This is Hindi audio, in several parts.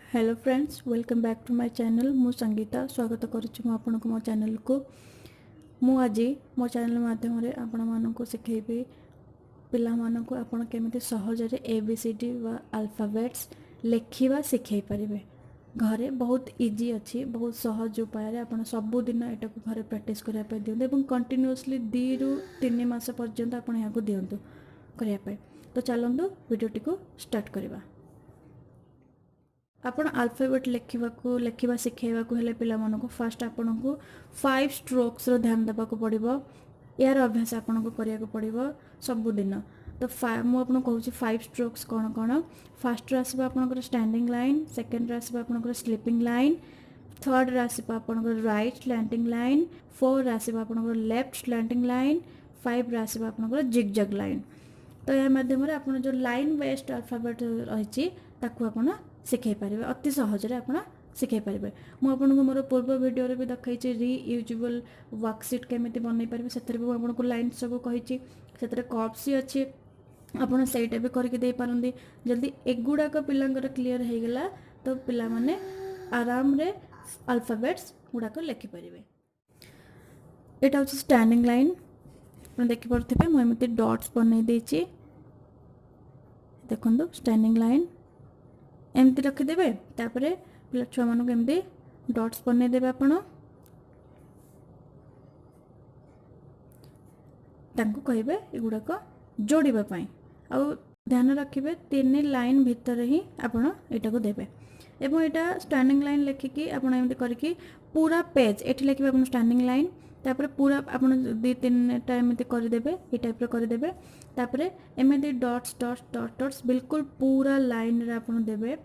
Hello friends, welcome back to my channel. मु संगीता स्वागत करुच्ची आपको मो चैनल को। मु आज मो चैनल माध्यम आपण मानक शिखेबी पिला मानक आपण केमिति सहजरे ABCD व अल्फाबेट्स लेखिबा शिखै परिबे। घरे बहुत इजी अच्छी, बहुत सहज उपाय आपण सबुदिन एटा को घरे प्रैक्टिस करिया पे दियंतु एवं कंटिन्यूअसली 2 रु 3 मास पर्यंत आपण या को दियंतु करिया पे। तो चलंतु वीडियोटी को स्टार्ट करिबा। आपण अल्फाबेट लेखिबा शिखेबा को हेले पिला मानको फास्ट आपण को 5 स्ट्रोक्स रो ध्यान देबा को पड़िबो। यार अभ्यास आपण को करिया को पड़िबो सबुदिन। तो मु आपण कहूँ 5 स्ट्रोक्स कौन कौन। फास्ट आसबा आपण स्टैंडिंग लाइन, सेकंड आसबा आपण स्लीपिंग लाइन, थर्ड आसबा आपण राइट स्लैंटिंग लाइन, फोर्थ आसबा आपण लेफ्ट स्लैंटिंग लाइन, 5 आसबा आपण जिगजैग लाइन। तो या माध्यम आप जो लाइन बेस्ड अल्फाबेट रही आपड़ शिखै पारे, अति सहजरे आप शिखै पारे। मुझे मोर पूर्व वीडियो भी देखी रीयूजेबल वर्कशीट केमी बनई पारे, से आपको लाइन सब कही कर्व्स अच्छी आपड़ सहीटा भी करके पारती। जल्दी एगुड़ाक पिलांकर क्लीयर हो गला तो पिला माने आराम रे अल्फाबेट्स गुड़ाक लिखिपारे। यहाँ हूँ स्टैंडिंग लाइन, देखिपे मुझे डट्स बनई देची। देखो स्टैंडिंग लाइन एमती रखिदेवे, तापरे पिला छुआ मानक एमती डट्स बनईदेवे। आपण तांको कहिबे एगुड़ाक जोड़ापी। आ ध्यान रखिए 3 लाइन भितर ही आपण एटा को देबे। एवं यहाँ स्टैंडिंग लाइन लेखिकी आपण एमती करके पूरा पेज एठी लिखिबे आपण स्टैंडिंग लाइन, तापरे पूरा आपण 2-3टा एमती करदेबे, ये टाइप रो करदेबे। तापरे एमती डट्स डट्स डट्स डट्स बिल्कुल पूरा लाइन रे आपण देबे।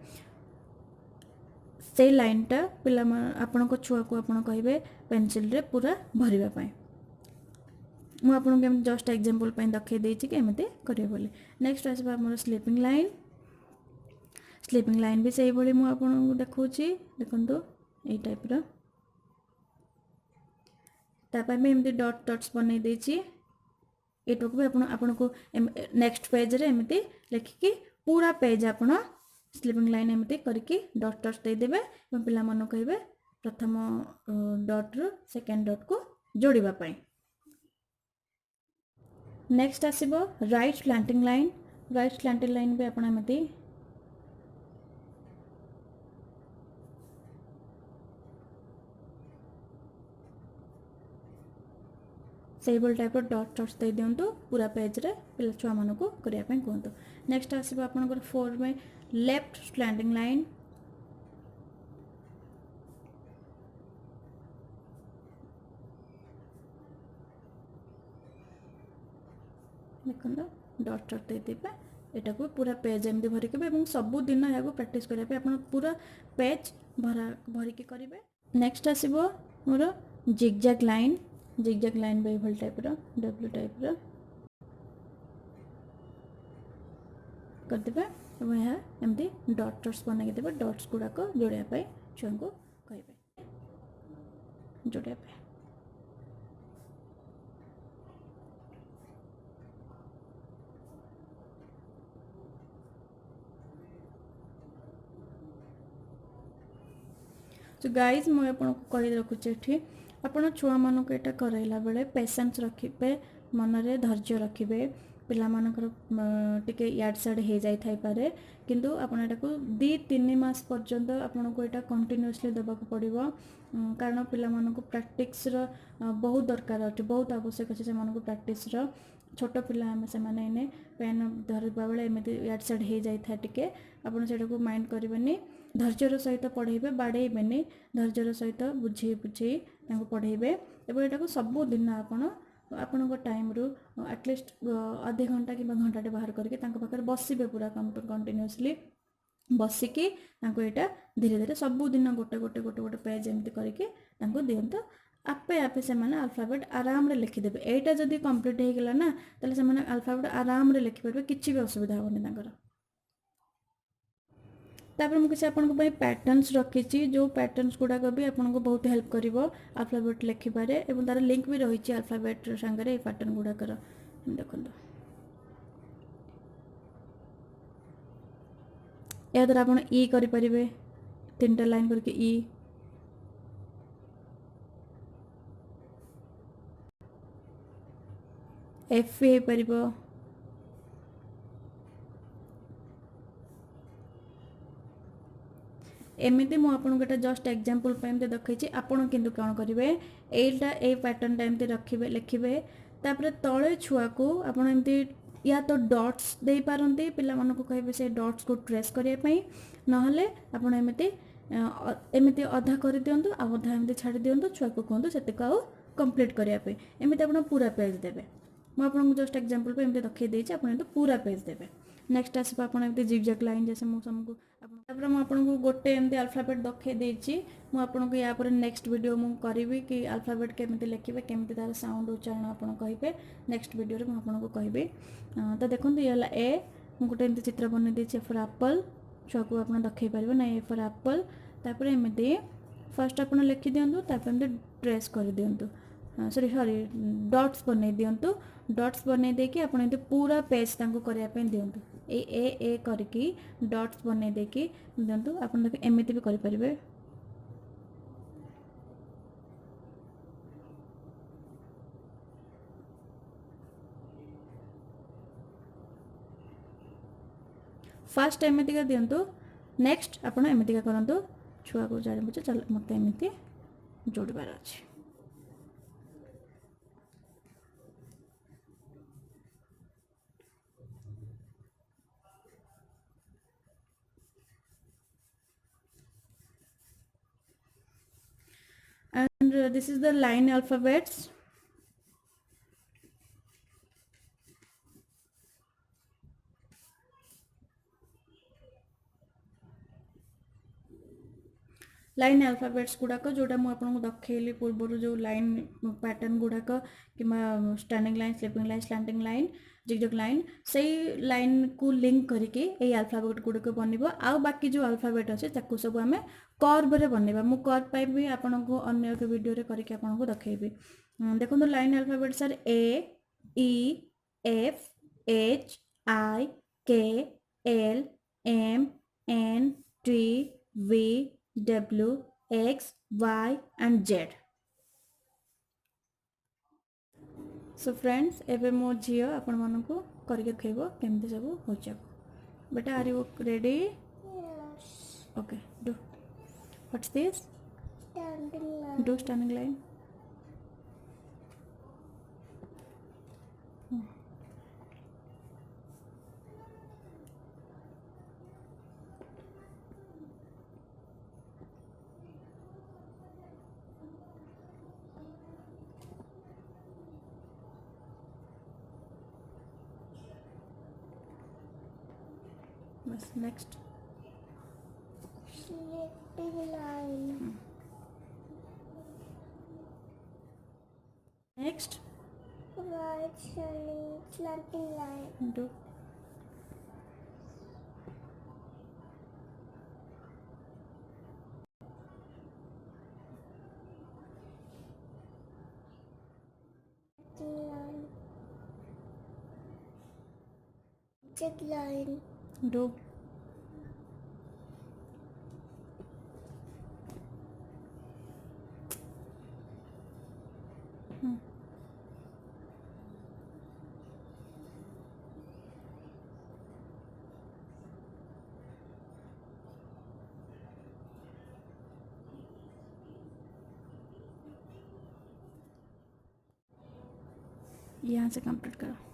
से लाइनटा पिला आपण को छुआ को आपण कहिबे पेंसिल रे पूरा भरिबा पई। मु आपन के जस्ट एग्जांपल पई देखै देछि कि एमते करियो बोले। नेक्स्ट आसबा हमर स्लीपिंग लाइन। स्लीपिंग लाइन भी सही भली मु आपन को देखौछि। देखंतु ए टाइप रो तापर में एमती डट डट्स बनई देछि। एटोक भी आपन को नेक्स्ट पेज रे एमती लिखिकी पूरा पेज आपन स्लीपिंग लाइन एमती करके डट डट्स दे देबे। पिला मन कहिबे प्रथम डट रो सेकंड डट को जोड़िबा पई। नेक्स्ट आसीबो right slanting line. Right slanting line भी आपण एमती सेबल टाइप डट डट्स दे दियंतु पूरा पेज रे पिला छुआ मानक करिया पई कहंतु। नेक्स्ट आसीबो आपनकर 4 में लेफ्ट स्लैंटिंग लाइन। देखो डट डट दे देबे। एटा को पूरा पेज एमती भरिके एवं सब दिन या प्रैक्टिस करिया पे आपण पूरा पेज भरिके करिवे। नेक्स्ट आसीबो मोर जिगजैग लाइन। जिगजैग लाइन भी भल टाइप रो डब्ल्यू टाइप रो करदेबे। एवं यहाँ एमती डट डट्स बनई देबे। डट्स गुड़ाक जोड़िया पे छुआ को कहिबे जोड़िया पे। तो गाइज मुझे आपको कही रखुच्छे आपण छुआ मानक एटा करैला बेले पेशेंस रखिबे, मन रे धैर्य रखिबे। पिला मानकर टिके याड साइड हो जाई थाई पारे, किंतु आपण एटा को 2-3 मास पर्यंत आपण को एटा कंटिन्यूअसली देबा को पड़िबो। कारण पिला मानक प्रैक्टिस रो बहुत दरकार अछि, बहुत आवश्यक अछि से मानक प्रैक्टिस रो। छोट पिला हम से माने इने पेन धरबा बेले एमती याड साइड हो जाई था टिके आपण सेटा को माइंड करबेनी। धैर्यर सहित पढ़ेबे, बाड़ेबेनी, धैर्यर सहित बुझे बुझे पढ़ेबे। एवं यहाँ सबुदिन आपण टाइम रू एटलिस्ट आधे घंटा कि घंटाटे बाहर करके पाखे बसबे पूरा कंटिन्यूअसली बसिकी यहाँ धीरे धीरे सबुदिन गोटे गोटे गोटे गोटे पेज एमती करके दिंतु। आपे आपे से माने अल्फाबेट आराम रे लिखिदेबे। एटा जदि कंप्लीट हो गला ना ताले से माने अल्फाबेट आराम रे लिखि पारबे, किछि भी असुविधा होनी तांकर। तापर मुझे आपको पैटर्न्स रखी, जो पैटर्न्स गुड़ाक भी आपको बहुत हेल्प करिवो अल्फाबेट लिखिबारे। एवं तार लिंक भी रही अल्फाबेट सांगरे पैटर्न गुड़ाकर। देखो या द्वारा आप ई करें, तीन लाइन करके ई, एफ भी हो पारिबो, एमती मुझे आपको जस्ट एग्जांपल देखी आपण किंतु कौन करेंगे एटा ए पैटर्न एमती रखिए लिखिए तापर तले छुआ को आपण एमती या तो डॉट्स दे पारंती पिला मन को कहे से डॉट्स को ट्रेस करने नहले आपण एमती एमती अधा कर दिंतु अधा एमती छाड़ी दिंतु छुआ को कहतु से कंप्लीट करने एमती आप पूरा पेज देवे मुझे आपको जस्ट एग्जांपल पे एमती देखिए देती आप पूरा पेज देवे नेक्स्ट आसपा आप जिगजैग लाइन जैसे मुझे तुमको तापर मुझे गोटे एमती अल्फाबेट देखिए देती मुझे या पर नेक्स्ट वीडियो मुझे करी कि अल्फाबेट केमी लिखे केमी तार साउंड उच्चारण आप कहे नेक्स्ट वीडियो मुझे आपको कहि तो देखो ये ए गोटे एमती चित्र बन देती फॉर एप्पल छुआ को आप देखी पारे ना ए फॉर एप्पल तापर एमती फर्स्ट आप लिखि दिंतु तापर एमती ट्रेस कर दिंतु सॉरी सॉरी डॉट्स बन दिंतु डॉट्स बन देकी आप पूरा पेज करने दिंतु ए करके डॉट्स बन देकी दिंतु आप एमती भी करें फास्ट एमती दिंतु नेक्स्ट आप एमती करूँ छुआ को जान बुझे चल मत एमती जोड़बार अच्छे and this is the line alphabets. Line alphabets गुड़ाक जोटा मुझे देखली पूर्व जो लाइन पैटर्न गुड़ाक कि standing line sleeping line slanting line zigzag line से लाइन को लिंक करके ये अल्फाबेट गुड़िक बनब आ बाकी जो अल्फाबेट अच्छे सब आम कर्व रे बनवा मु कर्व पाई भी आपको अन्य एक वीडियो करके आपको देखी देखो line alphabets are A E F H I K L M N T V W X Y and Z. So friends, एबे मो झियो आपण मानकु करके देखैबो केमते सब हो जाबो बेटा are you ready yes okay do what's this standing line do standing line बस next sleeping line next right slanting line do zigzag line do यहाँ से कंप्लीट करो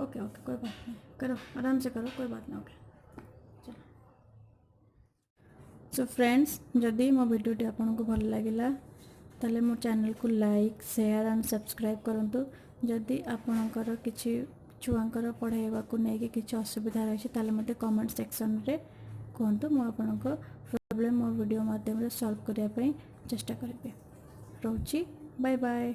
ओके ओके कोई बात नहीं करो आराम से करो कोई बात नहीं ओके चलो सो फ्रेंड्स जदि मो भिडियोटी आपको भल लगिला ताले मो चैनल को लाइक शेयर एंड सब्सक्राइब करंतु। जदि आपणकर किछि छुआंकर पढ़ाइबा को नेकी किछि असुविधा रही ताले मते कमेंट सेक्शन रे कहतु मो आपणको प्रॉब्लम मो वीडियो माध्यम रे सॉल्व करिया पई चेष्टा करिबे। रहउची बाय बाय।